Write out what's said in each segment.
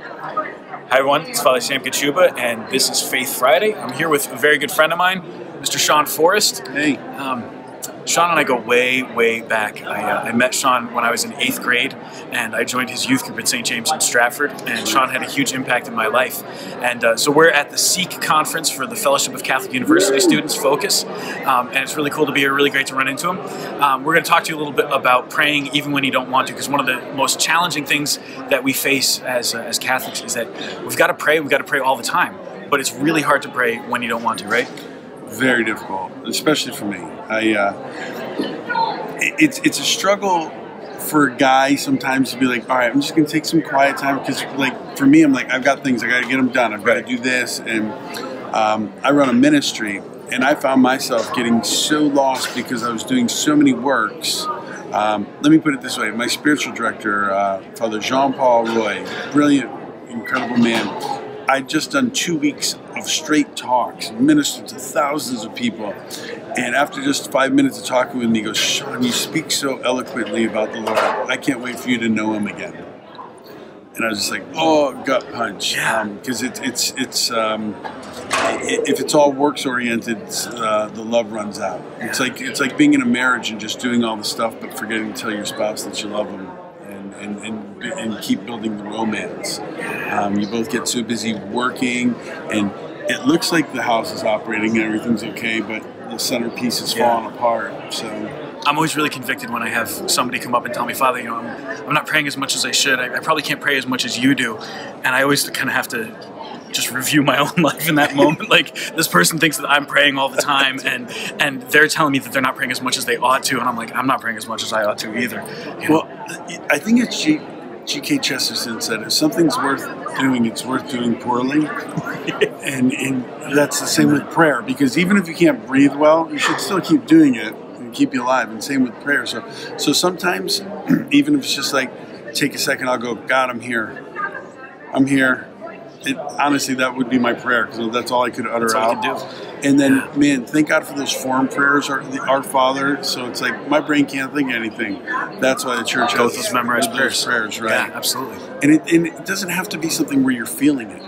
Hi everyone, it's Father Sam Kachuba, and this is Faith Friday. I'm here with a very good friend of mine, Mr. Sean Forrest. Hey. Sean and I go way, way back. I met Sean when I was in 8th grade, and I joined his youth group at St. James in Stratford, and Sean had a huge impact in my life. And so we're at the SEEK conference for the Fellowship of Catholic University Students, Focus, and it's really cool to be here, really great to run into him. We're going to talk to you a little bit about praying even when you don't want to, because one of the most challenging things that we face as Catholics is that we've got to pray all the time, but it's really hard to pray when you don't want to, right? Very difficult, especially for me. It's a struggle for a guy sometimes to be like, all right, I'm just going to take some quiet time, because like for me, I'm like, I've got things, I got to get them done. I've got to do this. And I run a ministry, and I found myself getting so lost because I was doing so many works. Let me put it this way. My spiritual director, Father Jean-Paul Roy, brilliant, incredible man. I'd just done 2 weeks of straight talks, ministered to thousands of people. And after just 5 minutes of talking with me, he goes, Sean, you speak so eloquently about the Lord. I can't wait for you to know him again. And I was just like, oh, gut punch. Because if it's all works oriented, the love runs out. It's like being in a marriage and just doing all the stuff, but forgetting to tell your spouse that you love them. And keep building the romance. You both get so busy working, and it looks like the house is operating and everything's okay, but the centerpiece is falling apart. So I'm always really convicted when I have somebody come up and tell me, Father, you know, I'm not praying as much as I should. I probably can't pray as much as you do, and I always kind of have to just review my own life in that moment. Like, this person thinks that I'm praying all the time, and they're telling me that they're not praying as much as they ought to, and I'm like, I'm not praying as much as I ought to either. You know? Well, I think it's G.K. Chesterton said, if something's worth doing, it's worth doing poorly. and that's the same with prayer, because even if you can't breathe well, you should still keep doing it and keep you alive, and same with prayer. So sometimes, even if it's just like, take a second, I'll go, God, I'm here. I'm here. Honestly, that would be my prayer, because that's all I could utter out. Do. And then, man, thank God for those form prayers, Our Father. So it's like, my brain can't think of anything. That's why the church has those memorized prayers, right? Yeah, absolutely. And it doesn't have to be something where you're feeling it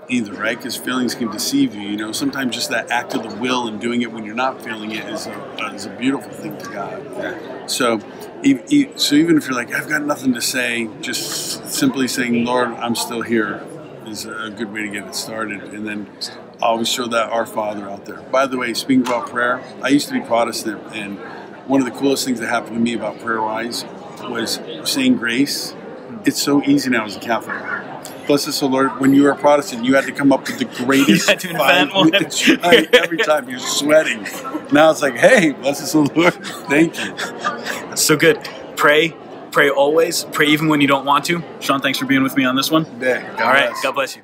either, right? Because feelings can deceive you. You know, sometimes just that act of the will and doing it when you're not feeling it is a beautiful thing to God. Yeah. So even if you're like, I've got nothing to say, just simply saying, Lord, I'm still here, is a good way to get it started. And then I always throw that Our Father out there. By the way, speaking about prayer, I used to be Protestant, and one of the coolest things that happened to me about prayer-wise was saying grace. It's so easy now as a Catholic. Bless us, O Lord. When you were a Protestant, you had to come up with the greatest. You had to invent one. Right, every time you're sweating. Now it's like, hey, bless us, O Lord. Thank you. That's so good. Pray always. Pray even when you don't want to. Sean, thanks for being with me on this one. Yeah, all right. God bless you.